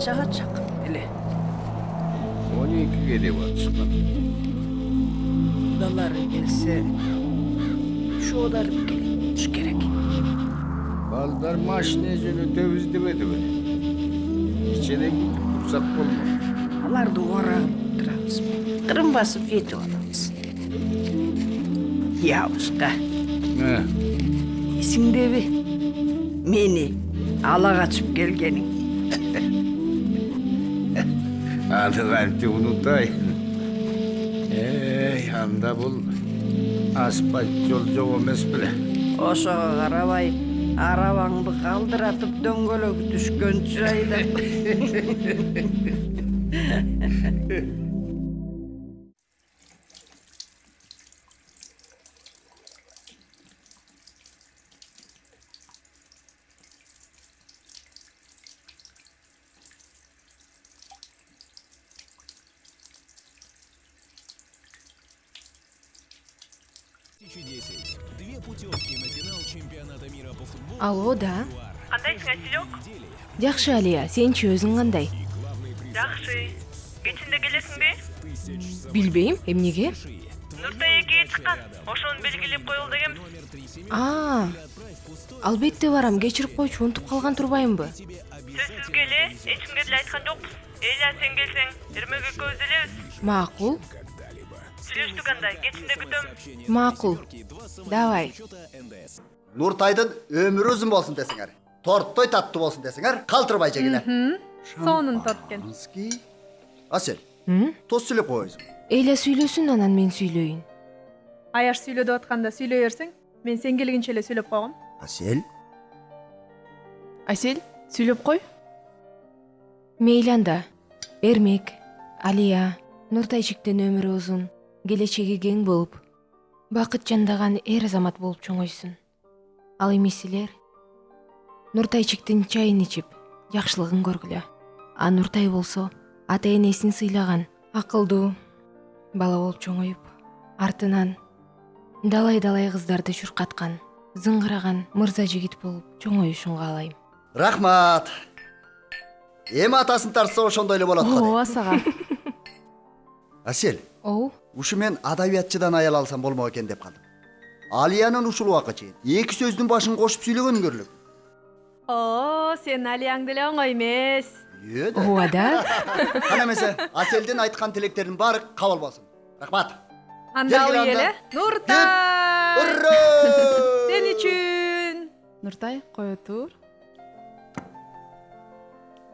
канчага чакын эле? 12'ye de batışkan. Удалары келсе, ошодарып келиш керек. Balдар maşine jönötöbüz demedi mi? İçine gidip dursak bolma. Аларды орагып турабыз. Кырын басып жетип атабыз. Явышка, He. эсиңдеби? Мени ала качып келгениң. Adı kalpte unutayım. Anda bul. Asfalt yol yok emes bile. Ошого карабай, арабаңды калдыратып дөңгөлөгү түшкөнчү айдап. Две путевки на финал чемпионата мира по футболу. Алло, да. Кандайсың Аселек? Жакшы, Алия, сенчи өзүң кандай? Жакшы. Кечинде келесиңби? Билбейм, эмнеге? Нуртай экеге чыккан. Ошону белгилеп коелу дегенбиз. Албетте барам, кечирип койчу, унутуп калган турбаймынбы? Сөзсүзгө эле эч кимге деле айткан жокпуз. Эля сен келсең, Эрмек экөөбүз элебиз. Макул, Сүйлөштүк андай, кечинде күтөм. макул. Давай. Нуртайдын өмүрү узун болсун десеңер. Торттой таттуу болсун десеңер, калтырбай жегиле. Сонун торт экен. Асел, тост сүйлөп коебузбу? Эля сүйлөсүн, анан мен сүйлөйүн. Аяш сүйлөдүп атканда сүйлөй берсең, мен сен келгенче эле сүйлөп койгом. Асел, Асель, сүйлөп кой. Мейли анда. Эрмек, Алия, Нуртайчиктин өмүрү узун, келечеги кең болуп, бакыт жандаган эр азамат болуп чоңойсун. Ал эми силер Нуртайчиктин чайын ичип, жакшылыгын көргүлө. А Нуртай болсо ата энесин сыйлаган, акылдуу бала болуп чоңоюп, артынан далай кыздарды чуркаткан, зыңгыраган мырза жигит болуп чоңоюшун каалайм. рахмат. Эми атасын тартса ошондой эле болот го. Ооба сага. Асел, Оу, ушу мен адабиятчыдан аял алсам болмок экен деп калдым. Алиянын ушул убакка чейин эки сөздүн башын кошуп сүйлөгөнүн көрүлөм. Сен Алияң деле оңой эмес. Үйөдө. ооба да. Кана эмесе, Аселдин айткан тилектеринин баары кабыл болсун. Рахмат. Анда Келгиле ой эле. анда. Нуртай! Ура! Сен үчүн. Нуртай, кое тур.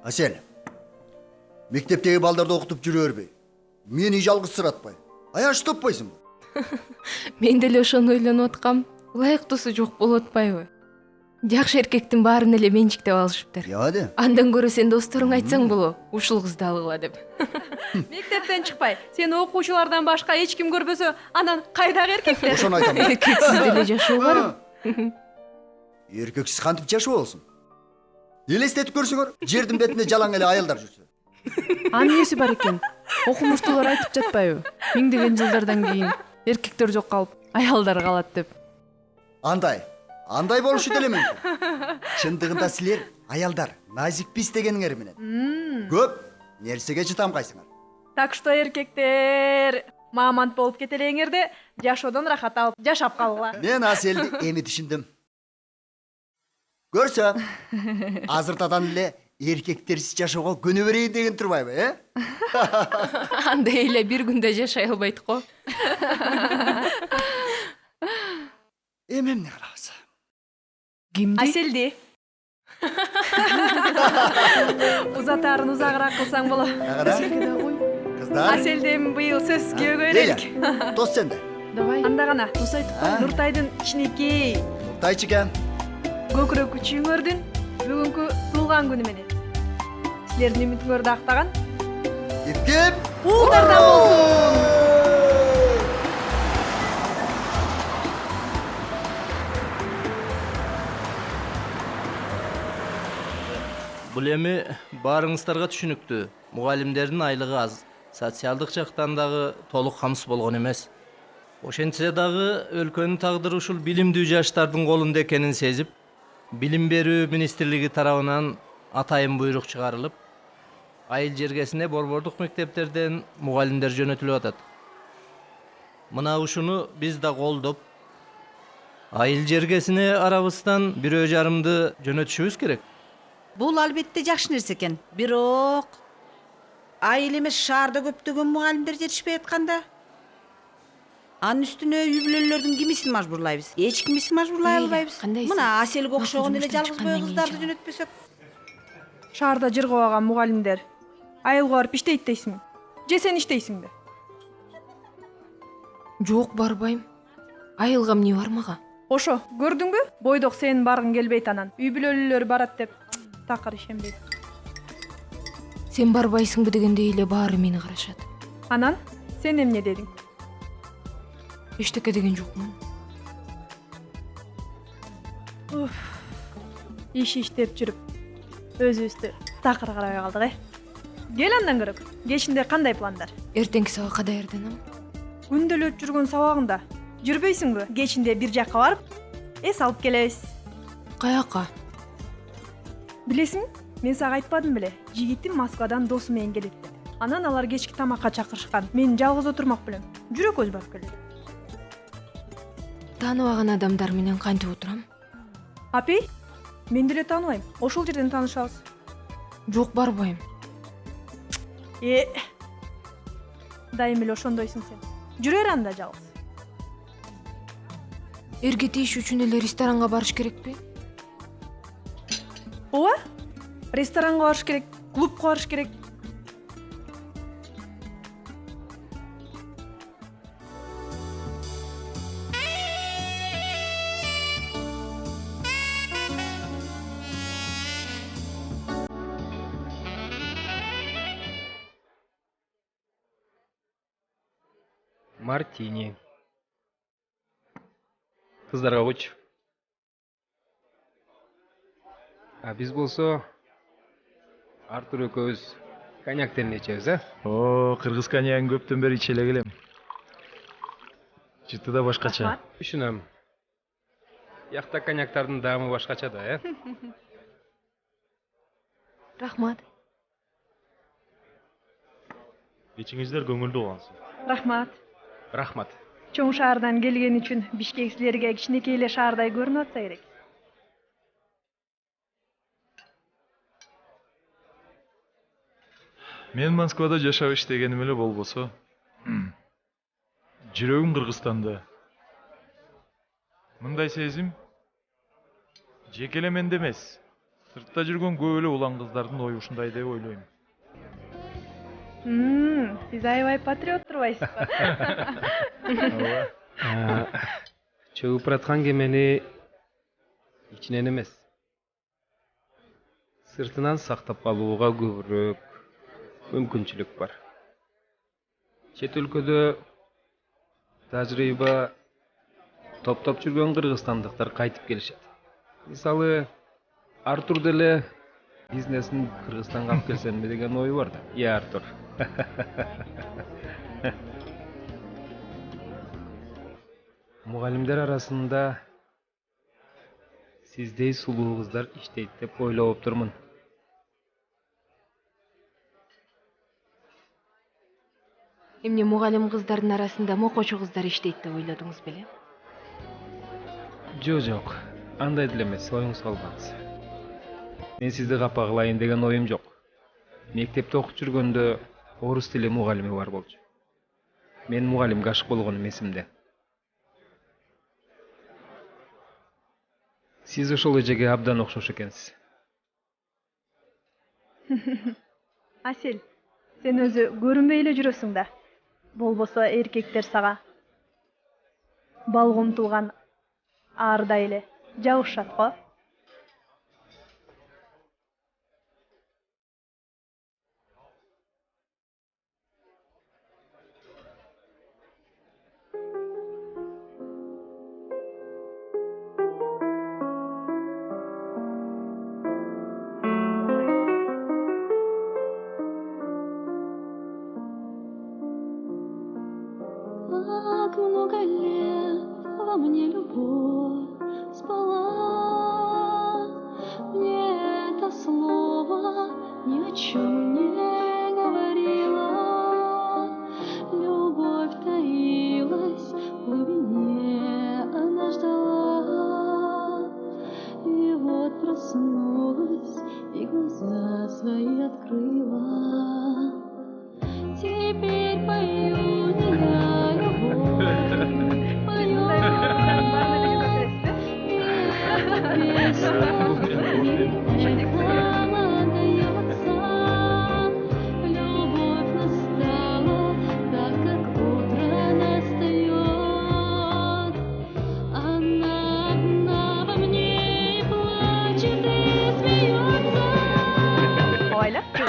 Асел, мектептеги балдарды окутуп жүрө бербей, мени жалгыз сыратпай, аяш топпойсуңбу? Мен деле ошону ойлонуп аткам. Ылайыктуусу жок болуп атпайбы? Жакшы эркектин баарын эле менчиктеп алышыптыр. Яады. Андан көрө сен досторуңа айтсаң боло, ушул кызды алгыла деп. Мектептен чыкпай, сени окуучулардан башка эч ким көрбөсө, анан кайдагы эркектер? Ошону айтам. Эркексиз деле жашоо барбы? Эркексиз кантип жашоо болсун? Элестетип көрсөңөр, жердин бетинде жалаң эле аялдар жүрсө. Анын эси бар экен. Окумуштуулар айтып жатпайбы? Миңдеген жылдардан кийин эркектер жок калып, аялдар калат деп. Андай болушу деле мүмкүн. Чындыгында силер аялдар назикпиз дегениңер менен көп нерсеге чыдамгайсыңар. Так что эркектер, мамант болуп кетелеңерде, жашоодон рахат алып жашап калгыла. Мен Аселди эми түшүндүм. Көрсө, азыртадан эле эркектерсиз жашоого көнө берейин деген турбайбы, Андай эле бир күндө жашай албайт го. Эми эмне кылабыз? Кимди? Аселди. Узатаарын узагыраак кылсаң болот. Кыздар. Аселден быйыл сөз күйөөгө Лейла, берелик. тос сенде. Давай. Анда гана. Тос айтып кой. Нуртайдын кичинекей, Тайчыка. көкүрөк күчүңөрдүн бүгүнкү туулган күнү менен. Силердин үмүтүңөрдү актаган Эпкем. уулдардан болсун. Бул эми баарыңыздарга түшүнүктүү. Мугалимдердин айлыгы аз. Социалдык жактан дагы толук камсыз болгон эмес. Ошентсе дагы өлкөнүн тагдыры ушул билимдүү жаштардын колунда экенин сезип, Билим берүү министрлиги тарабынан атайын буйрук чыгарылып, айыл жергесине борбордук мектептерден мугалимдер жөнөтүлүп атат. Мына ушуну биз да колдоп, айыл жергесине арабыздан 1,5 жөнөтүшүбүз керек. Бул албетте жакшы нерсе экен. Бирок айыл эмес шаарда көптөгөн мугалимдер жетишпей атканда, анын үстүнө үй бүлөлөрдүн кимисин мажбурлайбыз? Эч кимисин мажбурлай албайбыз. кандайсың? Мына Аселге окшогон эле жумуштан жалгыз бой чыккандан кыздарды кийин жөнөтпөсөк. Шаарда жыр кабаган мугалимдер айылга барып иштейт дейсиңби? Же сен иштейсиңби? Жок, барбайм. Айылга эмне бармага? Ошо, көрдүңбү? Бойдок сенин баргың келбейт анан. Үй бүлөлөр барат деп такыр ишенбейт. Сен барбайсыңбы дегендей эле баары мени карашат. Анан сен эмне дедиң? Эчтеке деген жокмун. Иш иштеп жүрүп өзүбүздү такыр карабай калдык, Кел андан көрөк. Кечинде кандай пландар? Эртеңки сабакка даярданам. Күндөлөп жүргөн сабагыңда жүрбөйсүңбү? Кечинде бир жакка барып, эс алып келебиз. Каяка? Билесиңби? Мен сага айтпадым беле? Жигитим Москвадан досу менен келет деп. Анан алар кечки тамакка чакырышкан. Мен жалгыз отурмак белем. Жүрө көз барып келет. Тааныбаган адамдар менен кантип отурам? Апей, мен деле тааныбайм. Ошол жерден таанышабыз. Жок, барбайм. Дайым эле ошондойсуң сен. Жүрө бер анда жалгыз. Эрге тийиш үчүн эле ресторанга барыш керекпи? Ооба. Ресторанга барыш керек, клубка барыш керек. Мартини. Кыздарга койчу. А биз болсо Артур экөөбүз коньяктерин ичебиз, Кыргыз коньягын көптөн бери иче эле келем. Жыты да башкача. Түшүнөм. Якта коньяктардын даамы башкача да, Рахмат. Кечиңиздер көңүлдүү болгонсуз. Рахмат. Рахмат. Чоң шаардан келген үчүн Бишкек силерге кичинекей эле шаардай көрүнүп атса керек. Мен Москвада жашап иштегеним эле болбосо, жүрөгүм Кыргызстанда. Мындай сезим жеке эле менде эмес, сыртта жүргөн көп эле улан кыздардын ою ушундай деп ойлойм. Сиз аябай патриот турбайсызбы? Чөгүп бараткан кемени ичинен эмес, сыртынан сактап калууга көбүрөөк мүмкүнчүлүк бар. Чет өлкөдө тажрыйба топтоп жүргөн кыргызстандыктар кайтып келишет. Мисалы, Артур деле бизнесин Кыргызстанга алып келсемби деген ою бар да. Артур. Мугалимдер арасында сиздей сулуу кыздар иштейт деп ойлоп турмун. Эмне мугалим кыздардын арасында мокочу кыздар иштейт деп ойлодуңуз беле? Жок, андай деле эмес, оюңузга албаңыз. Мен сизди капа кылайын деген оюм жок. Мектепте окуп жүргөндө орус тили мугалими бар болчу. Мен мугалимге ашык болгонум эсимде. Сиз ошол эжеге абдан окшош экенсиз. Асел, сен өзү көрүнбөй эле жүрөсүң да. Болбосо эркектер сага балга умтулган аардай эле жабышат го. Как много лет во мне любовь спала, мне это слово ни о чем не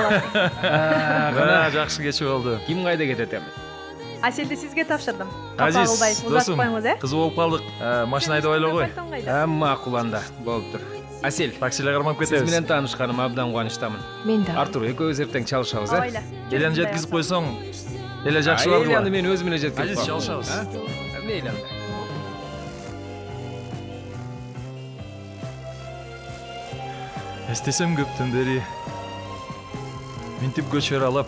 аласыз. Кана жакшы кечи болду. Ким кайда кетет эми? Аселди сизге тапшырдым. Азиз, Кылбай, досум, узатпаңыз, кызы болуп калдык. Машина айдап ойло кой. Макул анда. Болуптур. Асел, Таксиле кармап сиз кетебиз. менен таанышканыма абдан кубанычтамын. Мен да. Артур, экөөбүз эртең чалышабыз, Ойла. Элени жеткизип койсоң, эле жакшы Айланды болду. мен өзүм эле жеткирип Азиз, чалышабыз. Мейли анда. Эстесем көптөн бери минтип көчөр алап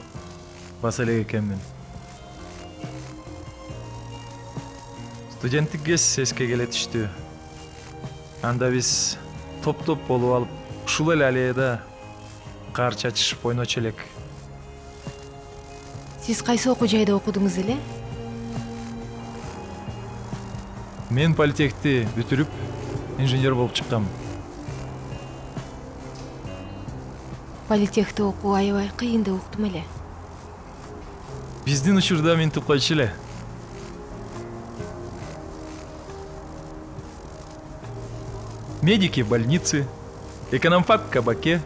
баса элек экенмин. Студенттик кез эске келе түштү. Анда биз топ-топ болуп алып, ушул эле аллеяда кар чачышып ойночу элек. Сиз кайсы окуу жайда окудуңуз эле? Мен политехти бүтүрүп, инженер болуп чыккам. Политехте окуу аябай кыйын деп уктум эле. Биздин учурда минтип койчу эле. Медики в больнице, экономфак в кабаке,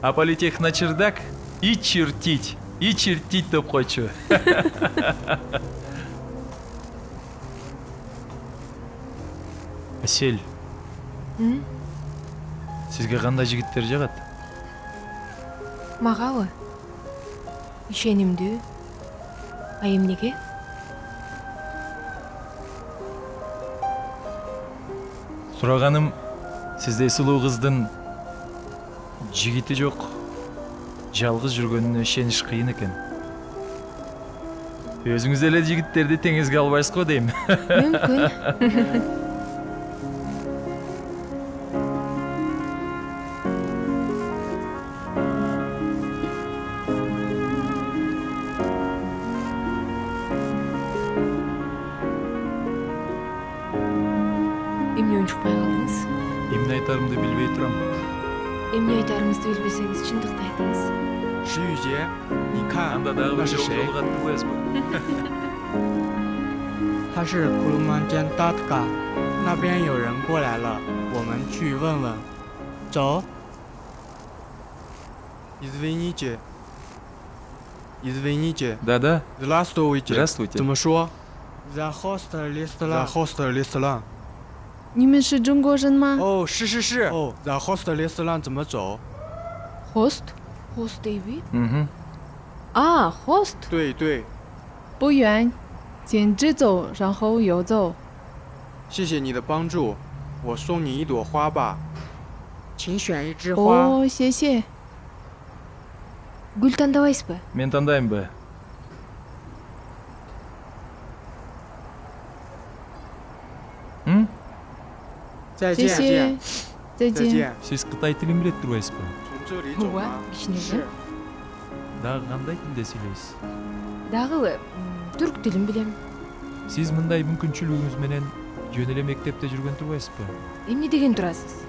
а политех на чердак и чертить деп койчу. Асель, сизге кандай жигиттер жагат? Магабы? Ишенимдүү. А эмнеге? Сураганым, сиздей сулуу кыздын жигити жок, жалгыз жүргөнүнө ишениш кыйын экен. Өзүңүз эле жигиттерди теңизге албайсыз го дейм. Мүмкүн. Эмне унчукпай калдыңыз? Эмне айтарымды билбей турам. Эмне айтарыңызды билбесеңиз, чындыкты айтыңыз. 石宇杰，你看 Анда дагы 那 бир 是 жол 谁？ жолугат билбейсизби? 他是库鲁曼坚达特嘎，那边有人过来了，我们去问问。走。Извините. Извините. Да-да. Здравствуйте. Здравствуйте. 怎么说？The hostel restaurant. The hostel restaurant. 你们是中国人吗哦，是。哦，The hostel restaurant 怎么走？ ？Host？ Host evi? Host？ 对。不远，先直走，然后右走。谢谢你的帮助，我送你一朵花吧，请选一枝花。哦，谢谢。 Gül тандабайсызбы? Мен тандаймбы? М? 再谢谢。再见。 见。 Сиз Кытай тилин билет турбайсызбы? 从这里走 Ооба, 吗？ кичинекей. Дагы кандай тилде сүйлөйсүз? Дагы түрк тилин билем. Сиз мындай мүмкүнчүлүгүңүз менен жөн эле мектепте жүргөн турбайсызбы? Эмне деген турасыз?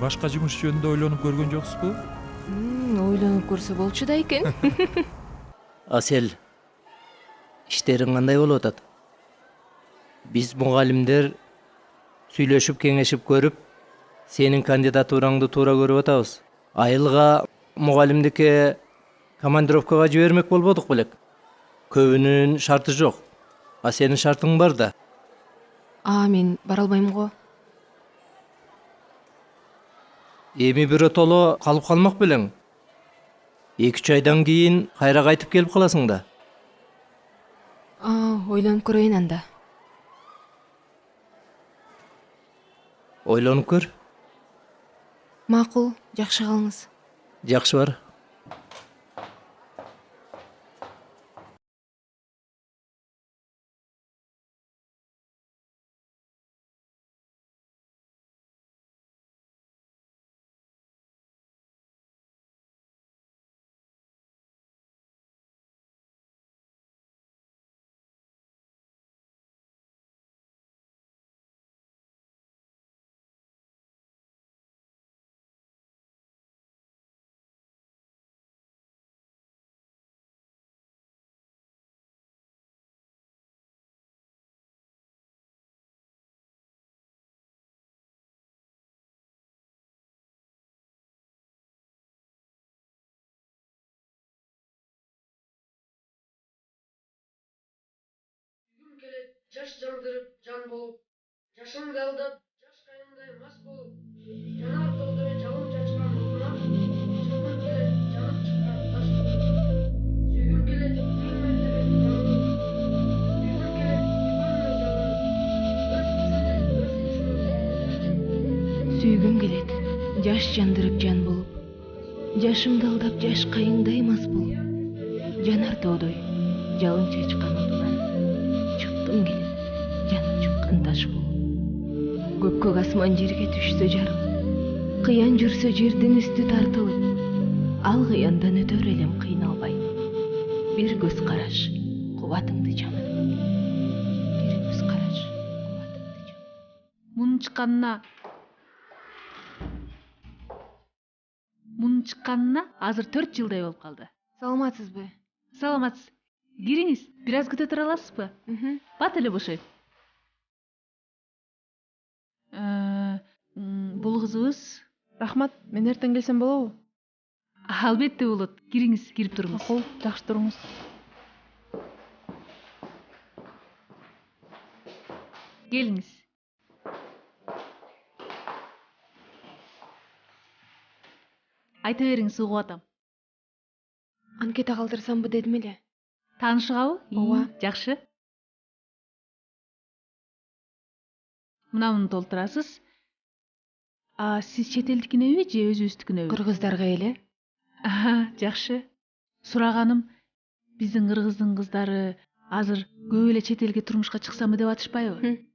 Башка жумуш жөнүндө ойлонуп көргөн жоксузбу? Ойлонуп көрсө болчу да экен. Асел, иштериң кандай болуп атат? Биз мугалимдер сүйлөшүп кеңешип көрүп, сенин кандидатураңды туура көрүп атабыз. Айылга мугалимдикке командировкага жибермек болбодук белек. Көбүнүн шарты жок. А сенин шартың бар да. Мен бара албайм го. Эми биротоло калып калмак белең. 2-3 айдан кийин кайра кайтып келип каласың да. Ойлонуп көрөйүн анда. Ойлонуп көр. Макул, жакшы калыңыз. Жакшы бар. жаш жандырып жан болуп, жашыңды алдап, жаш кайыңдай мас болуп, жанар толтура жалын чачкан отуна, чыккым келет жанып чыккан таш болуп, сүйгүм келет күлмөндүрүп жанып, сүйгүм келет күлмөй жалынып, өз күчүңдү, Сүйгүм келет, жаш жандырып жан болуп, жашымды алдап жаш кайыңдай мас болуп, жанар тоодой жалын чачкан отунан, чыккым келет жанып чыккан таш болуп. Көккөк асман жерге түшсө жарылып, кыян жүрсө жердин үстү тартылып, ал кыяндан өтөр элем кыйналбай. Бир көз караш кубатыңды жаман. Бир көз караш кубатыңды жаман. Мунун чыкканына азыр 4 жылдай болуп калды. Саламатсызбы? Саламатсыз. Кириңиз, бир аз күтө тура аласызбы? Бат эле бошойт. Бул кызыбыз. Рахмат, мен эртең келсем болобу? Албетте болот. Кириңиз, кирип туруңуз. Макул, жакшы туруңуз. Келиңиз. Айта бериңиз, угуп атам. Анкета калтырсамбы дедим эле. Таанышкабы? Ооба. Жакшы. Мына муну толтурасыз. Сиз чет элдикинеби же өзүбүздүкүнөбү? Кыргыздарга эле. Жакшы. Сураганым, биздин кыргыздын кыздары азыр көп эле чет элге турмушка чыксамбы деп атышпайбы?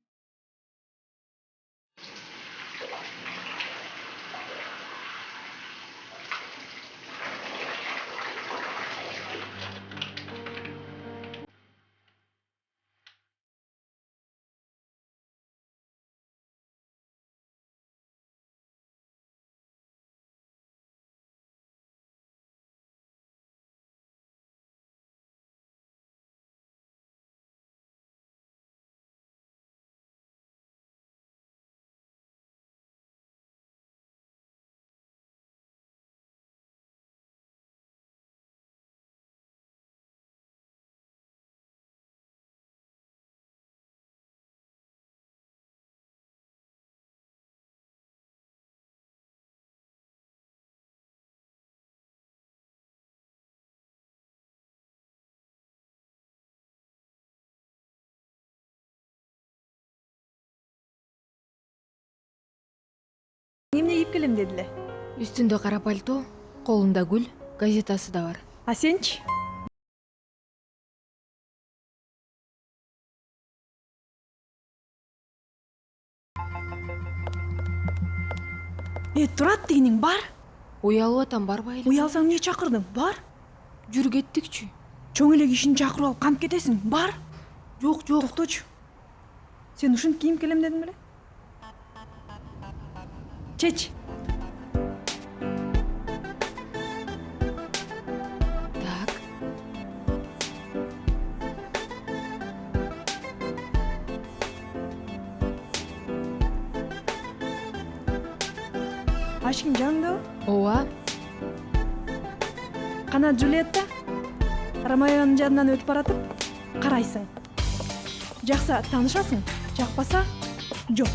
Эмне кийип келем дедиле? Үстүндө кара пальто, колунда гүл, газетасы да бар. А сенчи? Турат дегениң бар? Уялып атам, барбай эле. Уялсаң эмне чакырдың? Бар? Жүр кеттикчи. Чоң эле кишини чакырып алып камп кетесиң? Бар? Жок, жок. Токточу. Сен ушинтип кийип келем дедиң беле? Чеч. Так. Ашкин жаныңдабы? Ооба. Кана Джульетта Ромеонун жанынан өтүп баратып, карайсың. Жакса таанышасың, жакпаса жок.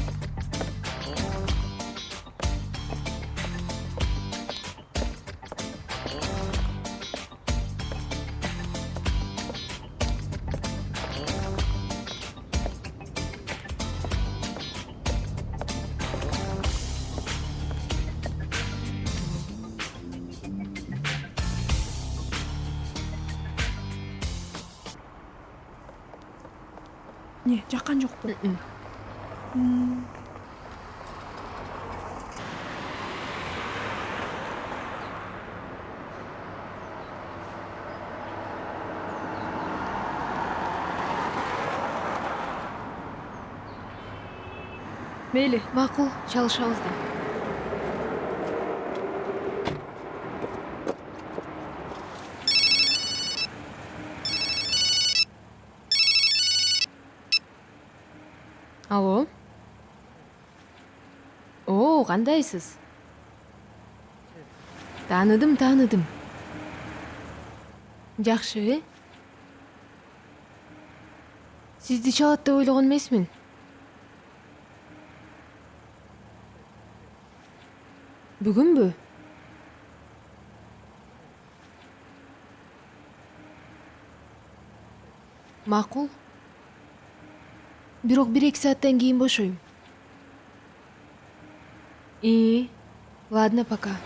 Не, жаккан жокпу? Мейли. Макул, чалышабыз да. Алло. О, кандайсыз? Тааныдым. Жакшы. Сизди чалат деп ойлогон эмесмин. Бүгүнбү? Макул. Бирок 1-2 сааттан кийин бошойм. Ладно, пока.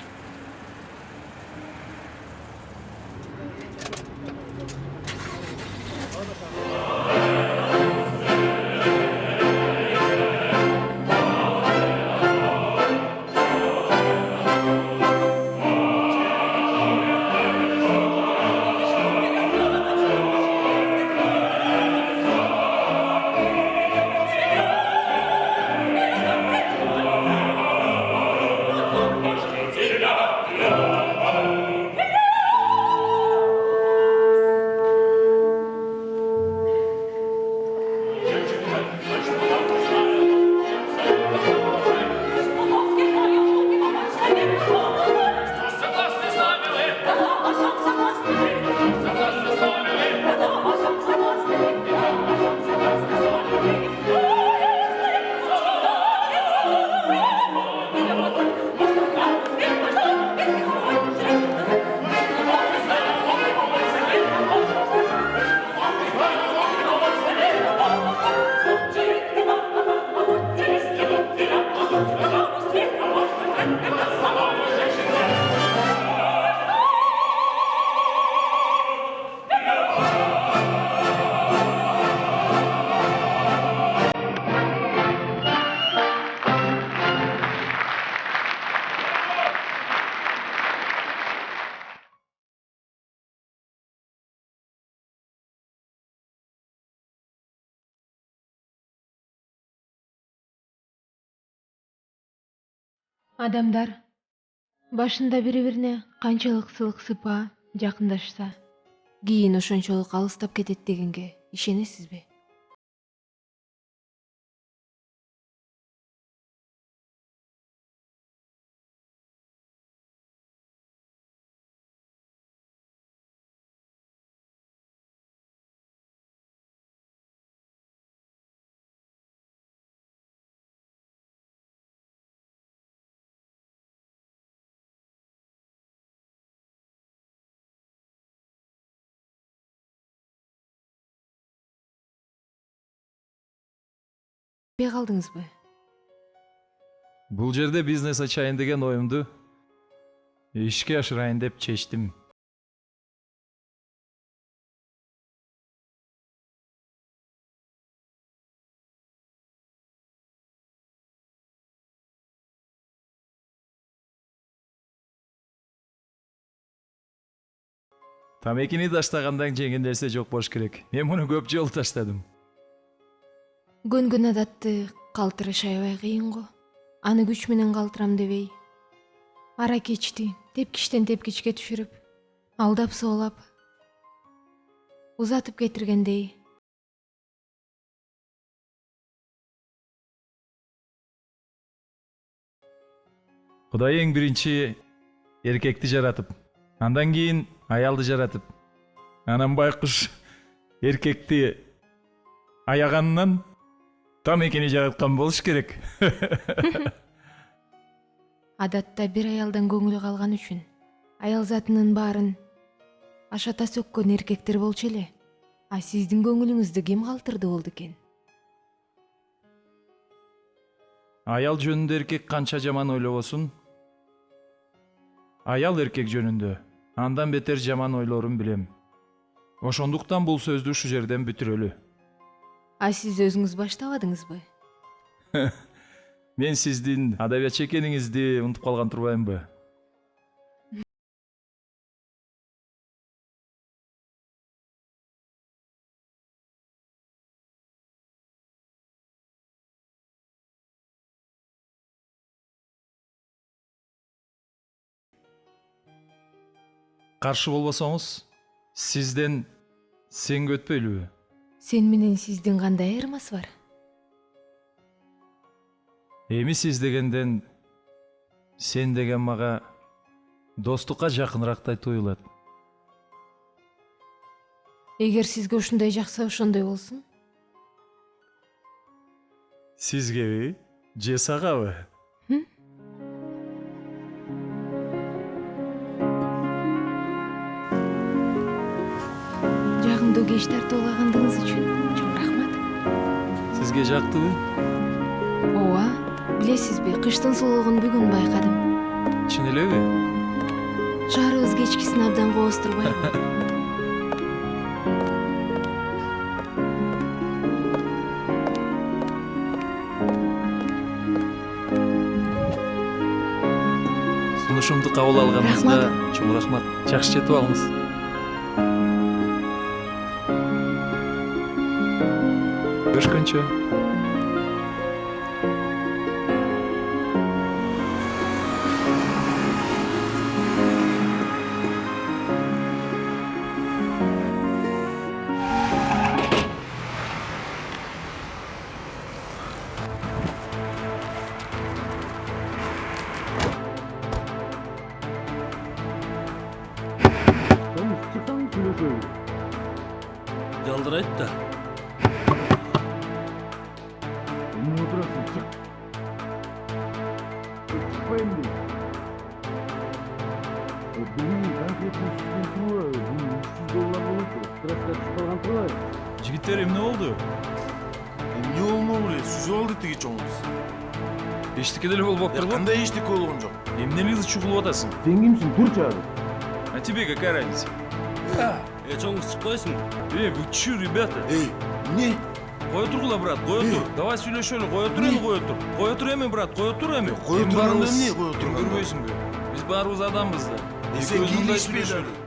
Адамдар башында бири-бирине канчалык сылык сыпа жакындашса, кийин ошончолук алыстап кетет дегенге ишенесизби? Калдыңызбы? Бул жерде бизнес ачайын деген оюмду ишке ашырайын деп чечтим. Тамекини таштагандан жеңил нерсе жок болуш керек. Мен муну көп жолу таштадым. Көнгөн адатты калтырыш аябай кыйын го. Аны күч менен калтырам дебей. Ара кечти, тепкичтен тепкичке түшүрүп, алдап соолап, узатып кетиргендей. Кудай эң биринчи эркекти жаратып, андан кийин аялды жаратып, анан байкуш эркекти аяганынан Тамекини жараткан болуш керек. Адатта бир аялдан көңүлү калган үчүн аял затынын баарын ашата сөккөн эркектер болчу эле. А сиздин көңүлүңүздү ким калтырды болду экен? Аял жөнүндө эркек канча жаман ойлобосун, аял эркек жөнүндө андан бетер жаман ойлорун билем. Ошондуктан бул сөздү ушу жерден бүтүрөлү. А сиз өзүңүз баштабадыңызбы? Мен сиздин адабиятчы экениңизди унутуп калган турбаймынбы? Каршы болбосоңуз, сизден сенге өтпөйлүбү? Сен менен сиздин кандай айырмасы бар? Эми сиз дегенден сен деген мага достукка жакыныраактай туюлат. Эгер сизге ушундай жакса ошондой болсун. Sizgebi? Же сагабы? Жагымдуу кеч тартуулагандыгыңыз үчүн чоң рахмат. Сизге жактыбы? Ооба, билесизби, кыштын сулугун бүгүн байкадым. Чын элеби? Шаарыбыз кечкисин абдан кооздурбайбы? Сунушумду кабыл алганыңызга чоң рахмат. Жакшы жетип алыңыз. Görüşкөнчө. Жалдырайт да. Эмне отурасың? Чык. Чыкпайм дейм. Бүгүн конкретно $300 болот. Страшка чыгып калган турбайбы? Жигиттер эмне болду? Эмне болмок эле? Сүзүп алды тиги чоңуз. Эчтеке деле болуп атпыр го? Кандай эчтеке болгон жок? Эмнелерди чугулуп атасың? Сен кимсиң? Турчу ары. А тебе какая разница? Чоңуз чыкпайсың? Вы чё, ребята? Не? Кой тургула, брат, кой тур. Давай сүйлөшөлү, кой тур эми, кой тур. Кой тур эми, брат, кой тур эми. Кой турганда эмне кой турганда? Көрбөйсүңбү? Биз баарыбыз адамбыз да. Сен кийлешпей дагы.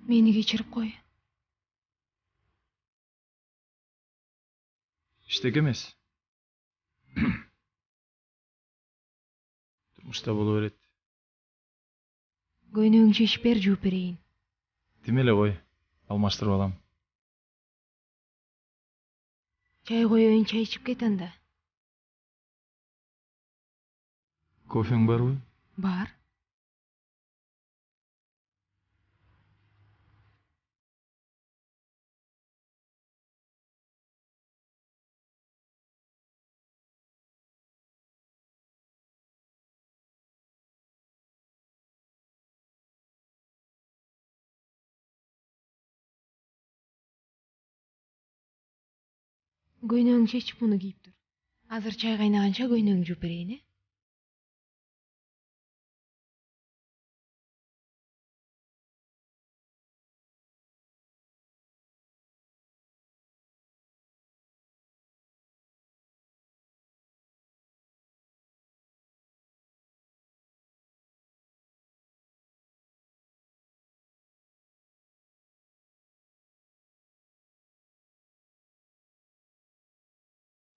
Мени кечирип кой. Эчтеке эмес. Турмушта боло берет. Көйнөгүң чечип бер, жууп берейин. Тим эле кой. Алмаштырып алам. Чай коеюн, чай ичип кет анда. Кофең барбы? Бар. Көйнөгүң чечип муну кийип тур. Азыр чай кайнаганча көйнөгүң жууп берейин, э?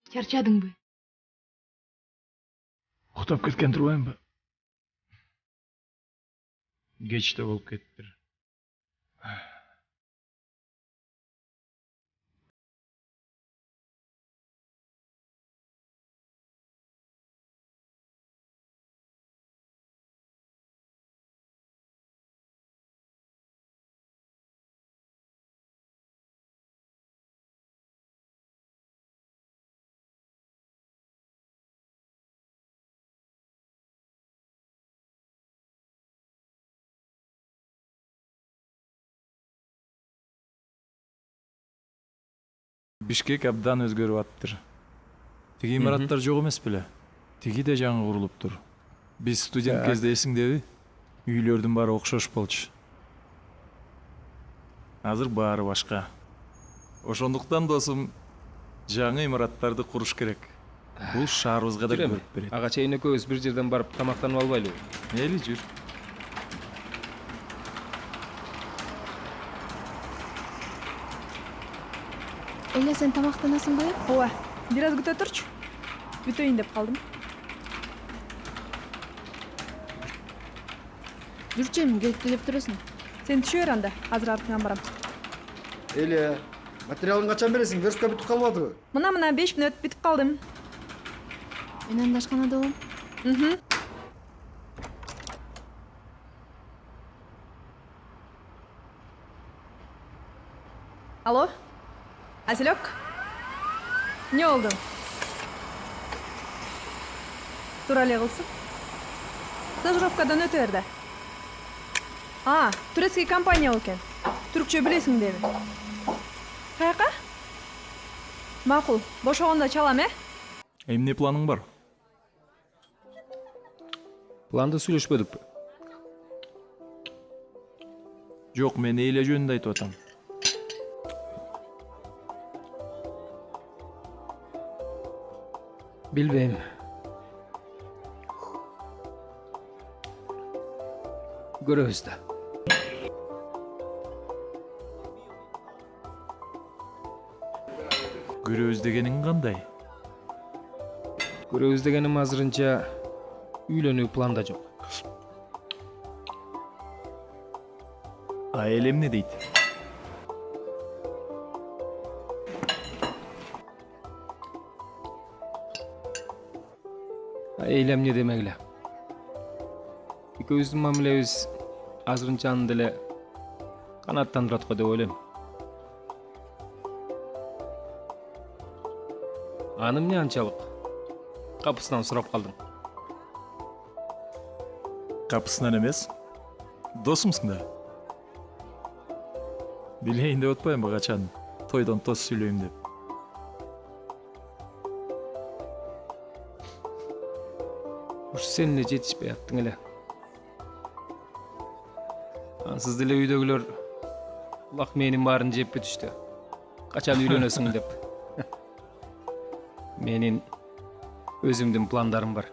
Чарчадыңбы? Уктап кеткен турбаймбы? Кеч да болуп кетиптир. Бишкек абдан өзгөрүп атыптыр. Тиги имараттар жок эмес беле? Тиги да жаңы курулуптур. Биз студент кезде эсиңдеби? Үйлөрдүн баары окшош болчу. Азыр баары башка. Ошондуктан досум жаңы имараттарды куруш керек. Бул шаарыбызга да көрүп берет. Ага чейин экөөбүз бир жерден барып тамактанып албайлыбы? Мейли жүр. Эля, сен тамактанасыңбы? Ооба, бир аз күтө турчу. Бүтөйүн деп калдым. Жүрчү, эми келип деп турасың. Сен түшө бер анда, азыр артыңан барам. Эле, материалын качан бересиң? Верстка бүтүп калбадыбы? Мына 5 мүнөт бүтүп калдым. Мен анда ашканада болом. Алло? Аселек? Не oldu? Тура эле кылсың. Стажировкадан өтө берди. Турецкий компания экен. Түркчө билесиң деби. Каяка? Макул, бошогондо чалам, Эмне планың бар? Планды сүйлөшпөдүкпү? Жок, мен Эля жөнүндө айтып атам. Билбейм. Көрөбүз да. Көрөбүз дегениң кандай? Көрөбүз дегеним азырынча үйлөнүү планда жок. Эле эмне дейт? Эля эмне демегиле. Экөөбүздүн мамилебиз азырынча аны деле канааттандырат го деп ойлойм. Аны эмне анчалык капысынан сурап калдың? Капысынан эмес, досумсуң да. Билейин деп атпаймынбы качан тойдон тос сүйлөйм деп. Ушу сен эле жетишпей аттың эле. Ансыз деле үйдөгүлөр улак менин баарын жеп бүтүштү. Качан үйлөнөсүң деп. Менин өзүмдүн пландарым бар.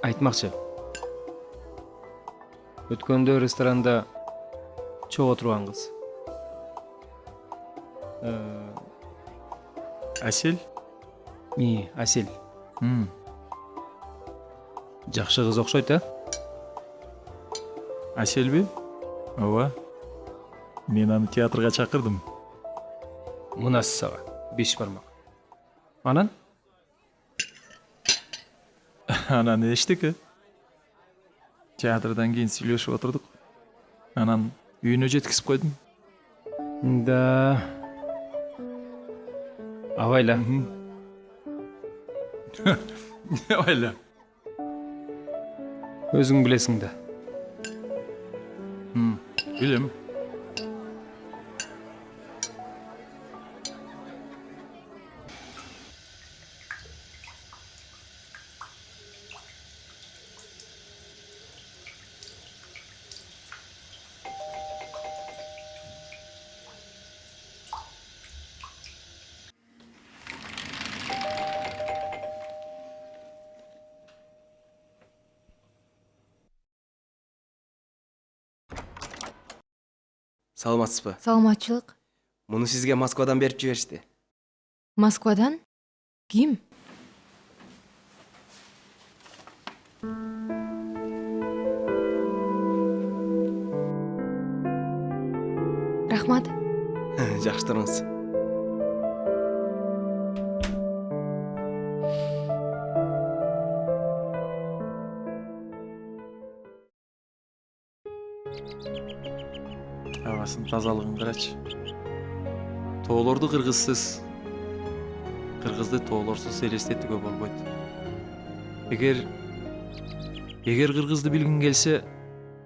Айтмакчы. Өткөндө ресторанда чогуу турган кыз. Асел? Асел. Жакшы кыз окшойт, Аселби? Ооба. Мен аны театрга чакырдым. Мунасы сага 5 бармак. Анан? Анан эчтеке? Театрдан кийин сүйлөшүп отурдук. Анан үйүнө жеткизип койдум. Да. Абайла. Абайла. Өзүң билесиң да. Билем. Саламатсызбы? Саламатчылык. Муну сизге Москвадан берип жиберишти. Москвадан? Ким? Рахмат. Жакшы туруңуз. Абасын тазалыгын карачы. Тоолорду кыргызсыз, кыргызды тоолорсуз элестетүүгө болбойт. Эгер кыргызды билгиң келсе,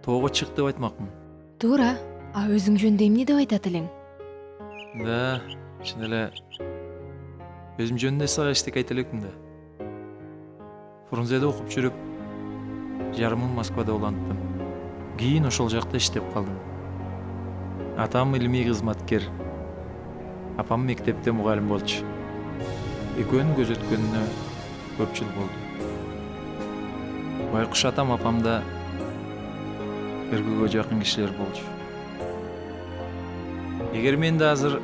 тоого чык деп айтмакмын. Туура. Өзүң жөнүндө эмне деп айтат элең? Да, чын эле өзүм жөнүндө сага эчтеке айта элекмин да. Фрунзеде окуп жүрүп, жарымын Москвада уланттым. Кийин ошол жакта иштеп калдым. Атам илимий кызматкер. Апам мектепте мугалим болчу. Экөөнүн көз өткөнүнө көп жыл болду. Байкуш атам апам да бир-бирге жакын кишилер болчу. Эгер мен да азыр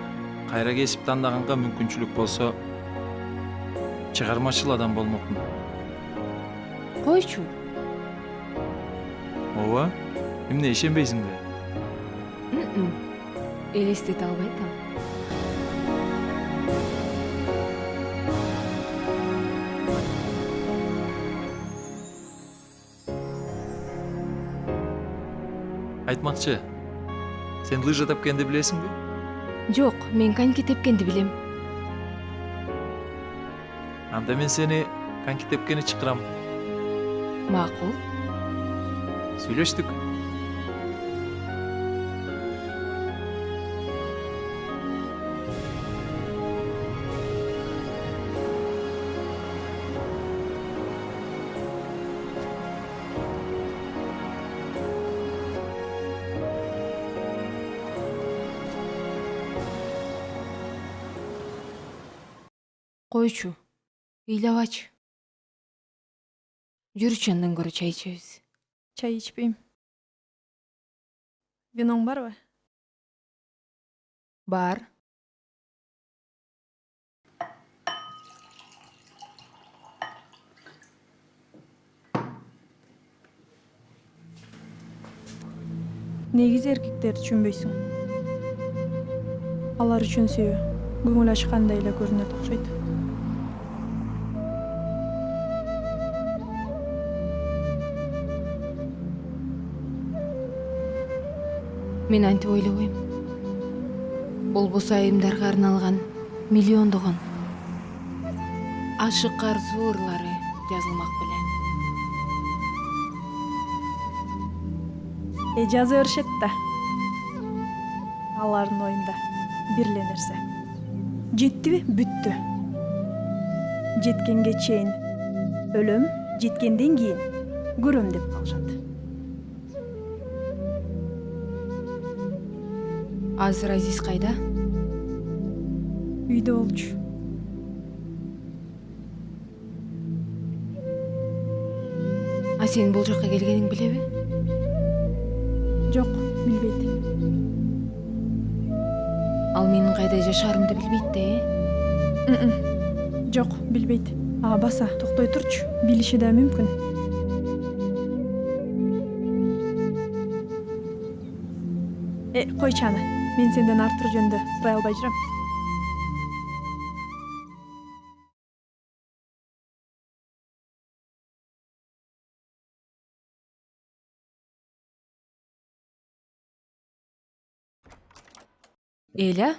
кайра кесип тандаганга мүмкүнчүлүк болсо, чыгармачыл адам болмокмун. Койчу. Ооба, эмне ишенбейсиңби? Элестете албайтам. Айтмакчы, сен лыжа тепкенди билесиңби? Жок, мен коньки тепкенди билем. Анда мен сени коньки тепкени чакырам. Макул. Сүйлөштүк. Койчу. Ыйлабачы. Жүрчү андан көрө чай ичебиз. Чай ичпейм. Виноң барбы? Бар. Негизи эркектерди түшүнбөйсүң. Алар үчүн сүйүү көңүл ачкандай эле көрүнөт окшойт. Мен антип ойлобойм. Болбосо айымдарга арналган миллиондогон ашык арзуу ырлары жазылмак беле. Жаза беришет да. Алардын оюнда бир эле нерсе. Жеттиби? Бүттү. Жеткенге чейин өлөм, жеткенден кийин көрөм деп калышат. Азыр Азиз кайда? Үйдө болчу. А сен бул жакка келгениң билеби? Жок, билбейт. Ал менин кайда жашаарымды билбейт да, Жок, билбейт. Баса, токтой турчу. Билиши да мүмкүн. Койчу аны. Мен сенден Артур жөнүндө сурай албай жүрөм. Эля?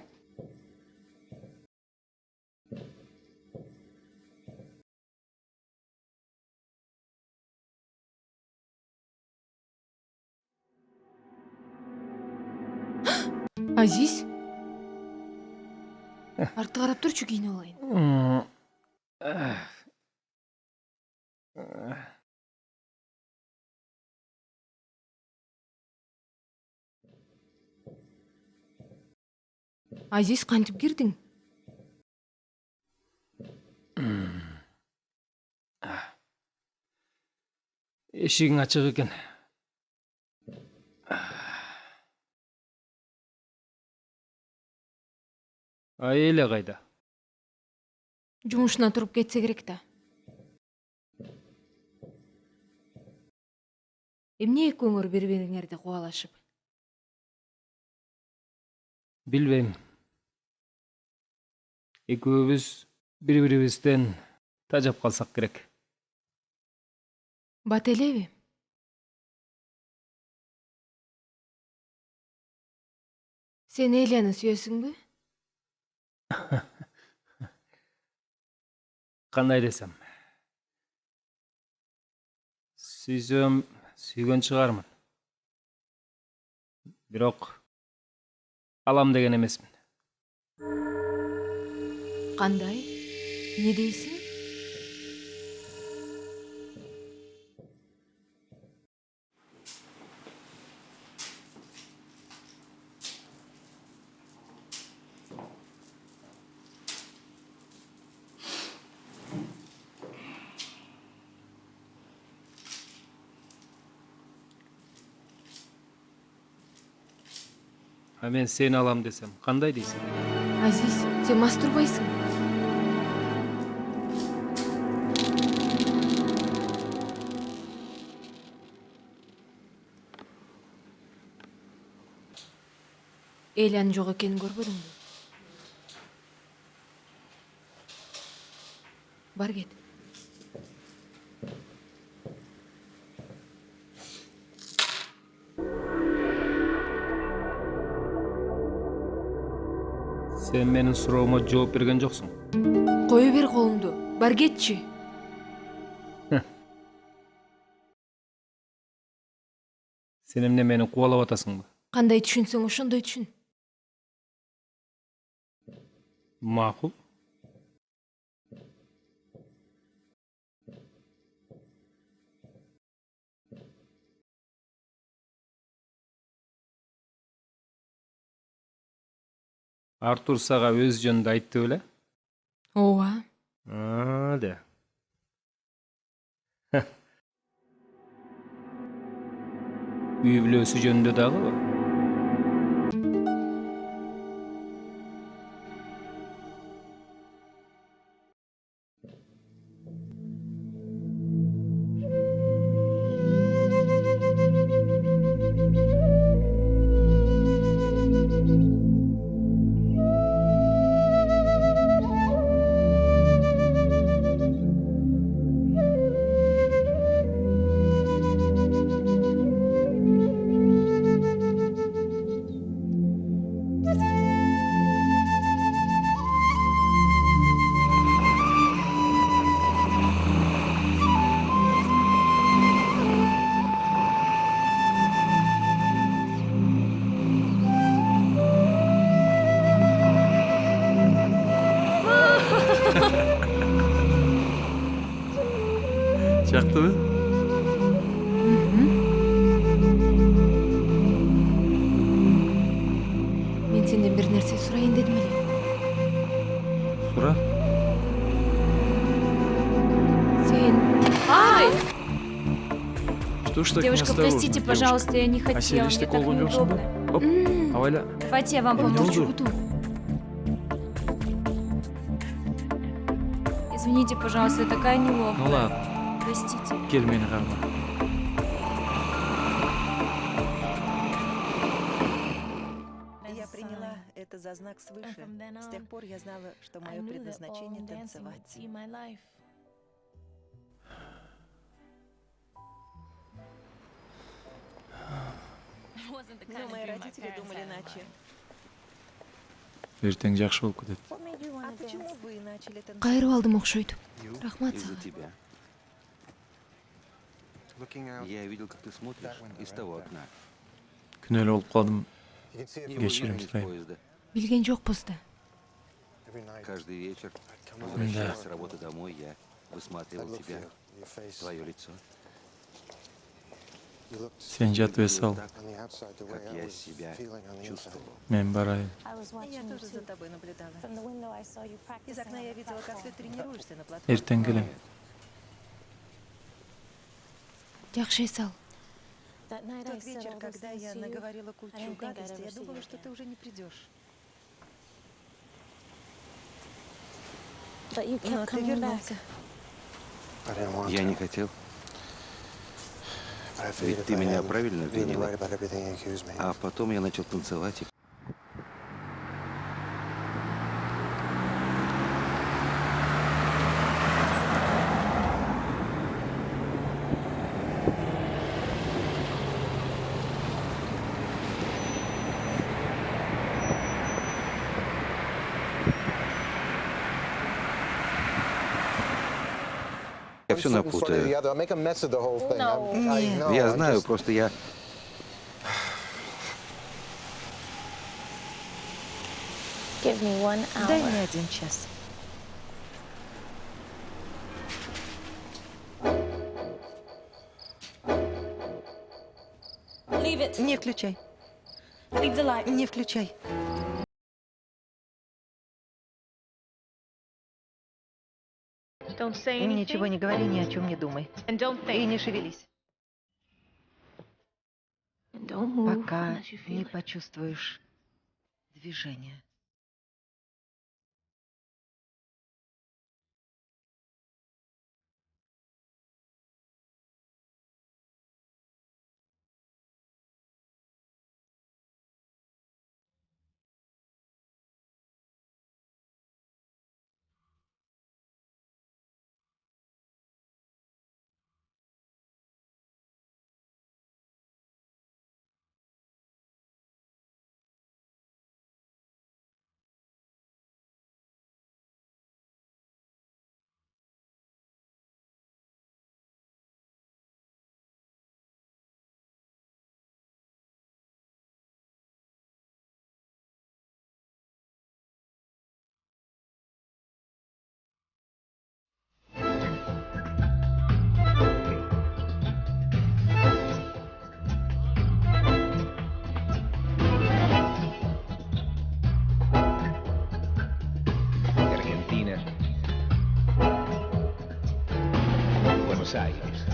Азиз? Артты карап турчу, кийинип алайын. Азиз, кантип кирдиң? Эшигиң ачык экен. Эля кайда? Жумушунан туруп кетсе керек да. Эмне экөөңөр бири-бириңерди кубалашып? Билбейм. Экөөбүз бири-бирибизден тажап калсак керек. Бат элеби? Сен Эляны сүйөсүңбү? Кандай десем? Сүйсөм, сүйгөн чыгармын. Бирок алам деген эмесмин. Кандай? Не дейсиң? А мен сени алам десем, кандай дейсиң? Азиз, сен мас турбайсың. Эйлен жок экенин көрбөдүңбү? Бар кет. Сен менин суроомо жооп берген жоксуң. Кое бер колуңду. Бар кетчи. Сен эмне мени кубалап атасыңбы? Кандай түшүнсөң ошондой түшүн. Макул. Артур сага өз жөнүндө айтты беле? Ооба. Да. Үй бүлөсү жөнүндө дагы? Жактыбы? Мен сенден бир нерсе сурайын дедим эле. Сура. Сен... Ай! Что ж так Девушка, неосторожно, простите, пожалуйста, я не А хотела. сен Мне эчтеке так болгон жоксуң ба? неудобно. Оп, абайла. Давайте я вам Эмне помогу. болду? Извините, пожалуйста, я такая неловкая. Ну ладно. Простите. Кел мени карма. Я приняла это за знак свыше. С тех пор я знала, что мое предназначение — танцевать. Но мои родители думали иначе. Эртең жакшы болуп кетет. А почему вы начали танцевать? Кайрып алдым окшойт. Рахмат Из-за сага. тебя. Я видел, как ты смотришь из того окна. Күнөөлүү болуп калдым. Не Кечирим выходишь из сурайм. поезда. Билген жокпуз да. Каждый вечер, возвращаясь с работы домой, я высматривал тебя, твое лицо. Сен жатып эс ал. Так, как я себя чувствовал. Мен барайын. Я тоже за тобой наблюдала. Из окна я видела, как ты тренируешься на платформе. Эртең келем. Жакшы эс ал. В тот вечер, когда я наговорила кучу гадости, я думала, что ты уже не придешь. Но ты вернулся. Я не хотел. Ведь ты меня правильно обвинила. А потом я начал танцевать и... Я все напутаю. Я знаю, просто я... Дай мне 1 час. Не включай. Не включай. Ничего не говори, ни о чем не думай. И не шевелись. Пока не почувствуешь движения. Argentina. Buenos Aires.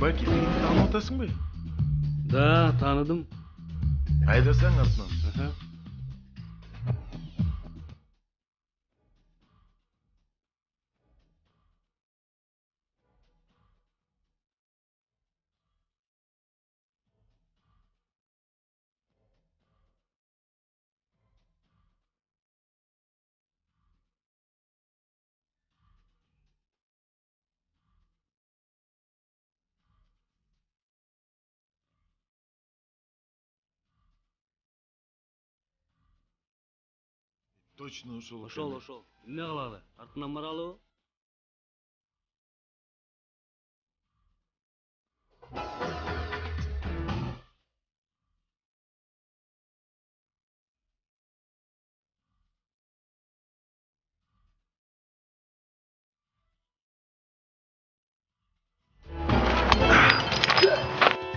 Bak tanıtasın mı? Da tanıdım. Hayda sen артынан. Точно ошол. Ошол. Эмне кылалы? Артынан баралыбы?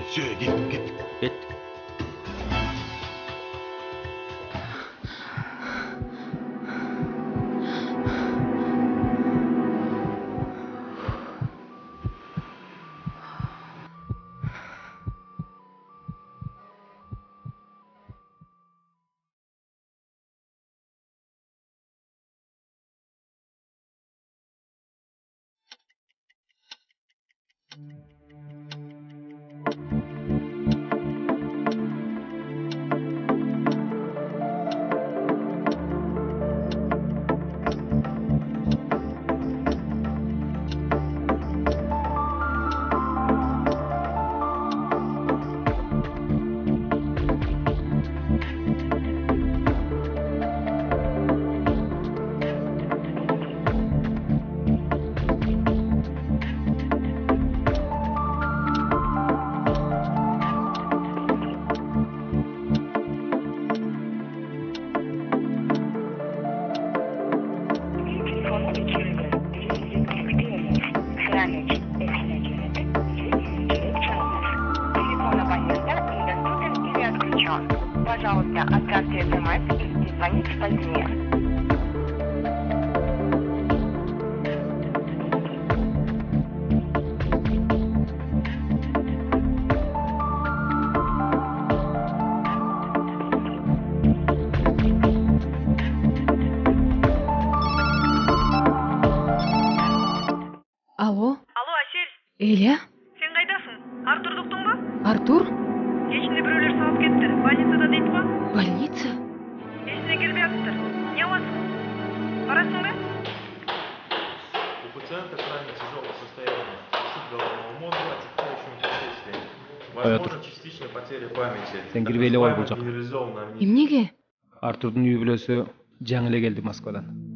Все, git. Git. Пожалуйста, отправьте смс и звоните позднее. Алло, Алло, Асель, Эля? сен кайдасың? Артурду уктуңбу? Артур? Кечинде бирөөлөр салып кетти. Больницада дейт го? Больница? Эсине келбей атыптыр. Эмне кыласың? Барасыңбы? У пациента крайне тяжелое состояние. Суд головного мозга, отягчающими последствиями. Возможно, частичная потеря памяти. Sen girip ele var Так bulacak. называемая генерализованная амнезия. Эмнеге? Артурдун үй бүлөсү жаңы эле келди Москвадан.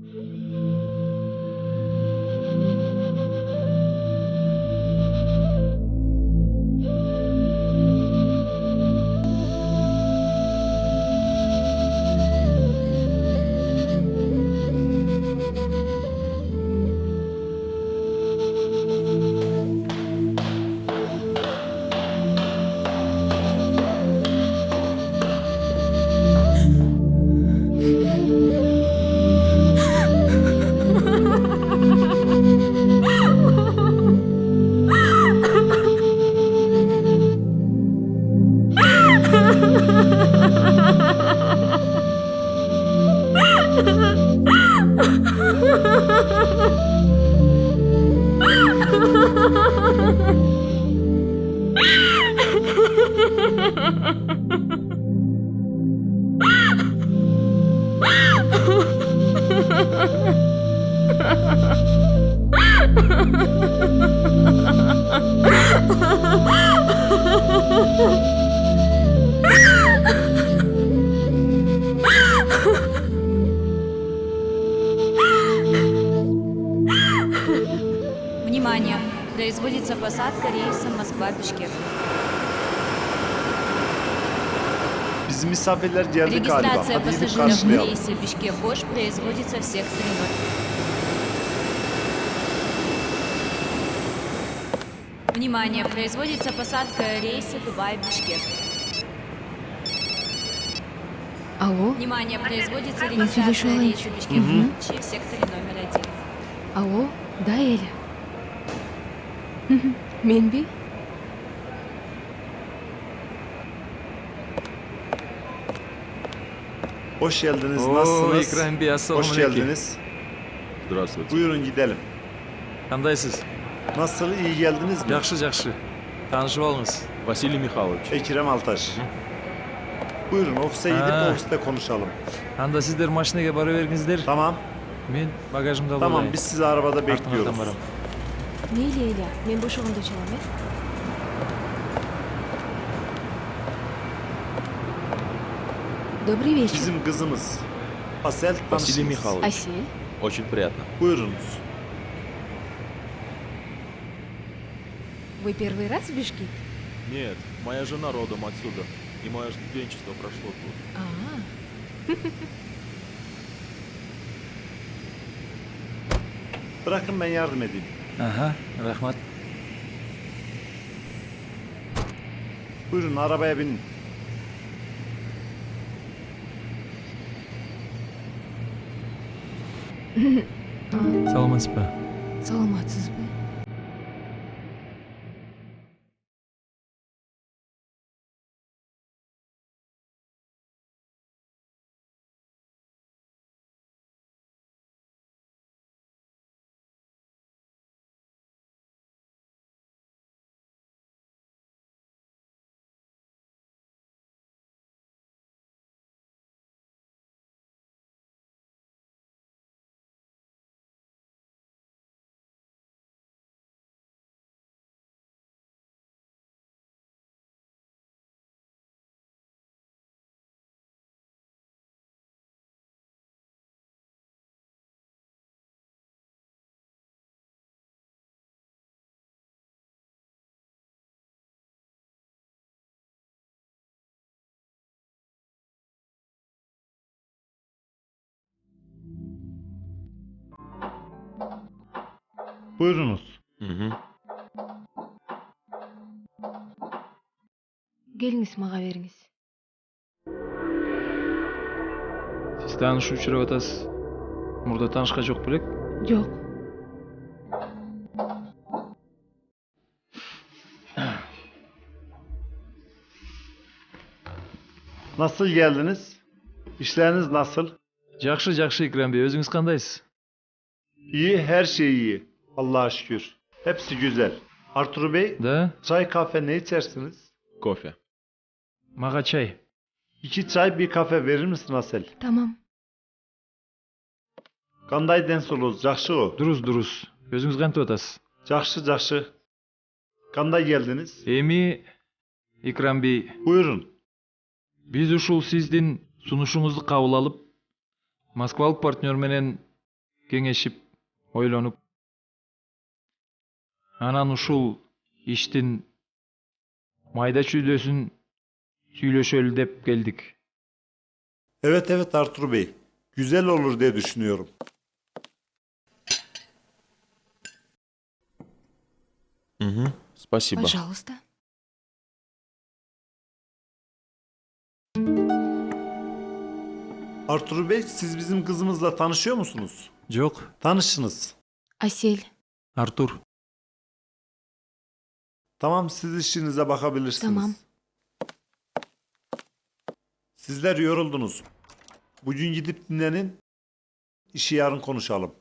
Внимание! Производится посадка рейсом Москва-Бишкек. Bizim misafirler geldi galiba. Регистрация Hadi gidip пассажиров в karşılayalım. рейсе Бишкек-Ош производится в секторе 0. Внимание! Производится посадка рейса Дубай-Бишкек. Алло? Внимание! Производится Мен регистрация сөйлешіп рейса алайыншы. Бишкек-Очи в секторе номер 1. Алло? Да, Эля? Мен бе? Hoş geldiniz. Oo, Nasılsınız? İkram Bey, assalamu Hoş aleykum. geldiniz. Здравствуйте. Buyurun gidelim. Kandaysiz? Nasıl, iyi geldiniz mi? Жақсы. Tanışıp alыңыз. Василий Михайлович. Ekrem Altaş. Buyurun ofise gidip Ha. ofiste konuşalım. Анда сіздер машинаға бара беріңіздер. Tamam. Мен багажымды алып Tamam, алайын. biz sizi arabada Артыңыздан bekliyoruz. барам. Мейлі, Эля, мен бошығымды çalам, е? Добрый вечер. Bizim kızımız. Asel Василий tanışınız. Михайлович. Асель? Очень приятно. Buyurunuz. Вы первый раз в Бишкек? Нет, моя жена родом отсюда. И мое студенчество прошло тут. А. Bırakın ben yardım edeyim. Aha, rahmat. Buyurun arabaya binin. Саламатсыз ба? Саламатсыз ба? Buyurunuz. Келіңіз, маға беріңіз. Сіз танышып жүріп атасыз. Мұрда танышқа жоқ білек? Жоқ. Nasıl geldiniz? İşleriniz nasıl? Жақсы, İkram Bey. Өзіңіз қандайсыз? İyi, her şey iyi. Allah'a şükür. Hepsi güzel. Artur Bey, Да? çay kahve ne içersiniz? Кофе. Маға чай. 2 çay bir kahve verir misin Asel? Tamam. Qanday densoluz, жақсы o. Дұрыс. Өзіңіз қантып атасыз? Жақсы. Qanday geldiniz? Эми, İkram Bey, Buyurun. биз ушул сиздин сунушуңузду кабыл алып, Москвалык партнер менен кеңешип, ойлонуп, анан ушул иштин майда чүйдөсүн сүйлөшөлү деп келдик. Evet Artur Bey. Güzel olur diye düşünüyorum. Спасибо. Пожалуйста. Artur Bey, siz bizim kızımızla tanışıyor musunuz? Жоқ. Tanışınız. Асель. Артур. Tamam, siz işinize bakabilirsiniz. Tamam. Sizler yoruldunuz. Bugün gidip dinlenin. İşi yarın konuşalım.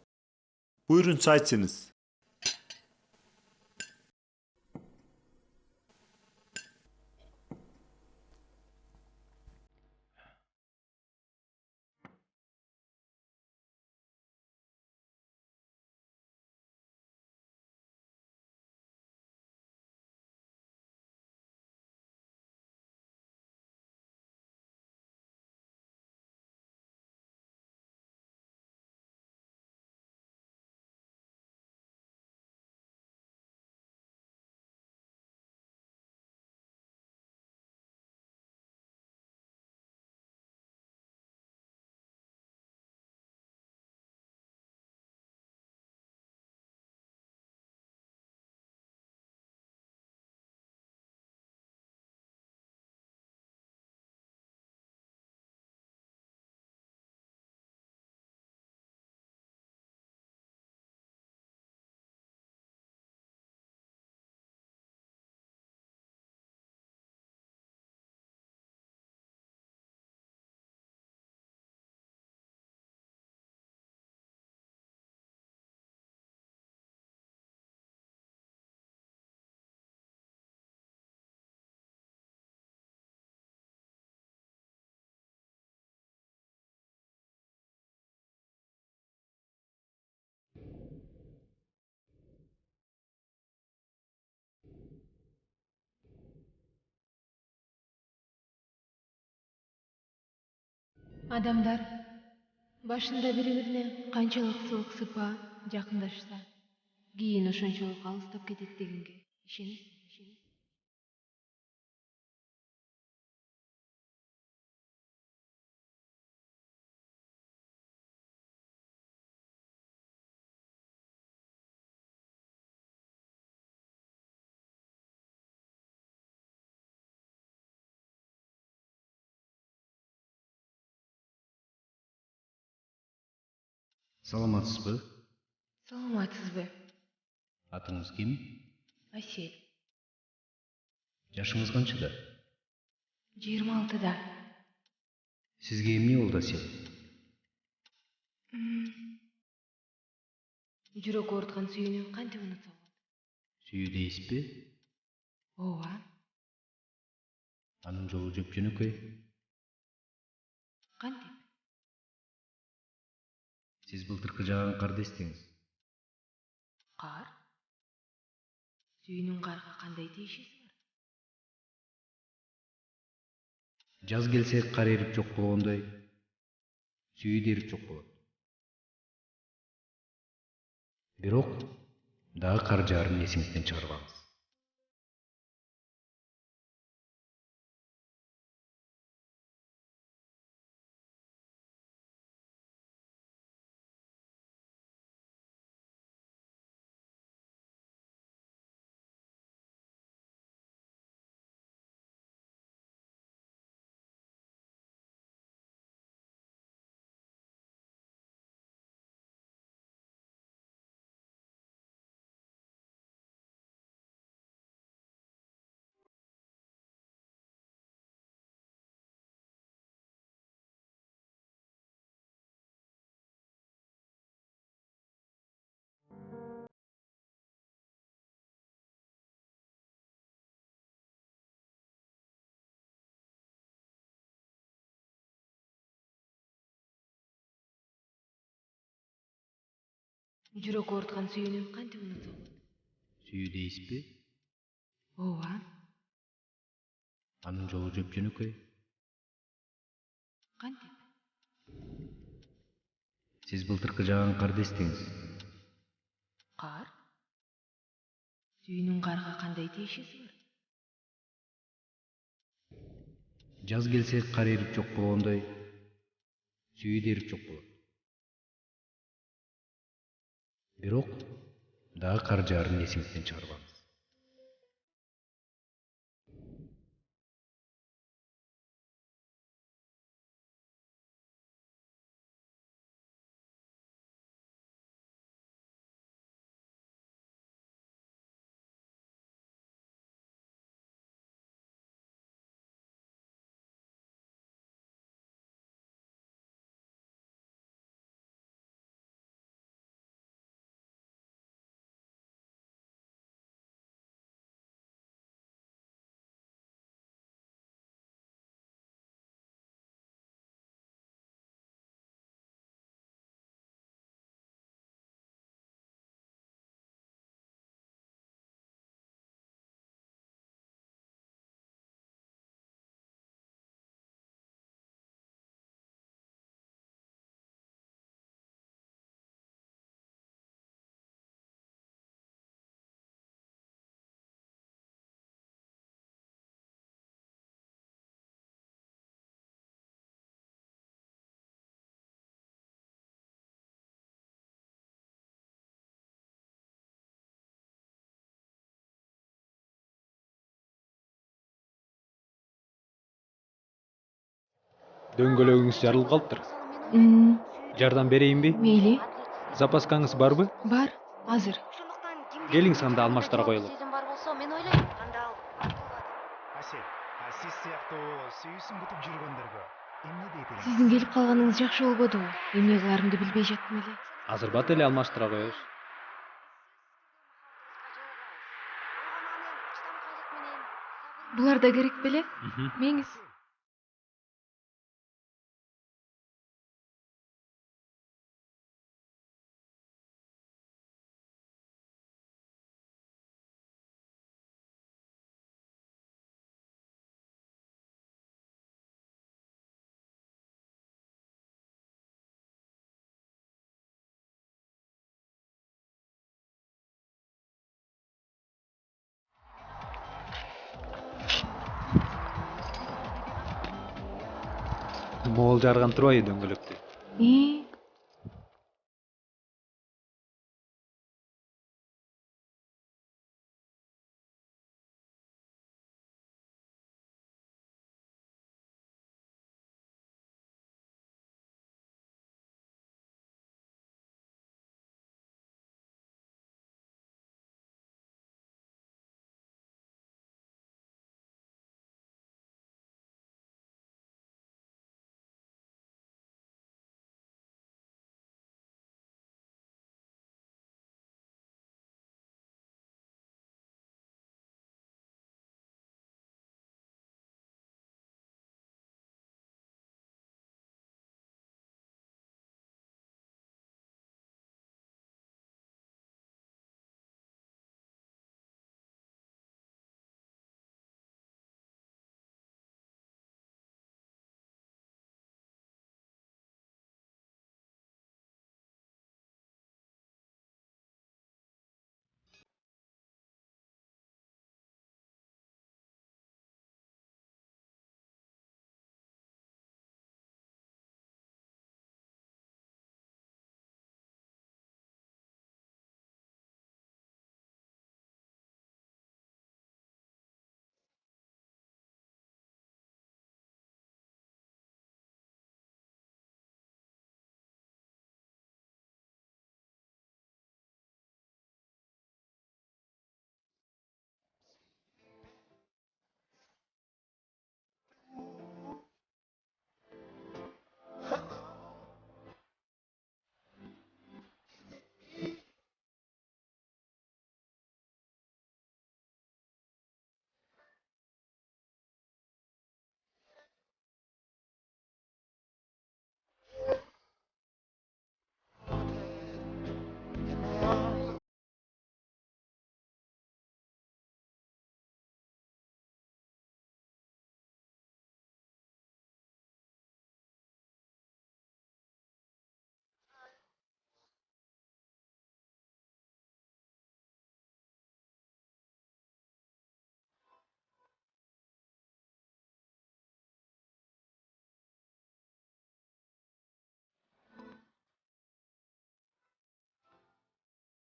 Buyurun çay içiniz. Адамдар башында бири-бирине канчалык сылык сыпа жакындашса, кийин ошончолук алыстап кетет дегенге ишенесиз? Саламатсызбы? Саламатсызбы? Атыңыз ким? Асел. Жашыңыз канчада? 26-да. Сизге эмне болду, Асел? Жүрөк ооруткан сүйүүнү кантип унутсам болот? Сүйүү дейсизби? Ооба. Анын жолу жөп-жөнөкөй. Кантип? Сиз былтыркы жааган карды эстеңиз. Кар? Сүйүүнүн карга кандай тиешеси бар? Жаз келсе кар эрип жок болгондой, сүйүү да эрип жок болот. Бирок дагы кар жаарын эсиңизден чыгарбаңыз. Жүрөк ооруткан сүйүүнү кантип унутсам болот? Сүйүү дейсизби? Ооба. Анын жолу жөп-жөнөкөй. Кантип? Сиз былтыркы жааган карды эстеңиз. Кар? Сүйүүнүн карга кандай тиешеси бар? Жаз келсе кар эрип жок болгондой, сүйүү да эрип жок болот. Бирок дагы кар жаарын эсиңизден чыгарбаңыз. Дөңгөлөгүңүз жарылып калыптыр. Жардам берейинби? Мейли. Запаскаңыз барбы? Бар, азыр. Келиң санда алмаштыра коелу. Бар болсо, мен ойлойм, кандай Асел, сиз сыяктуу сүйүүсүн күтүп жүргөндөргө эмне дейт элеңиз? Сиздин келип калганыңыз жакшы болбодубу? Эмне кыларымды билбей жаттым эле. Азыр бат эле алмаштыра коебуз. Булар да керек беле? Меңиз. моол жарган турбайбы дөңгөлөктү?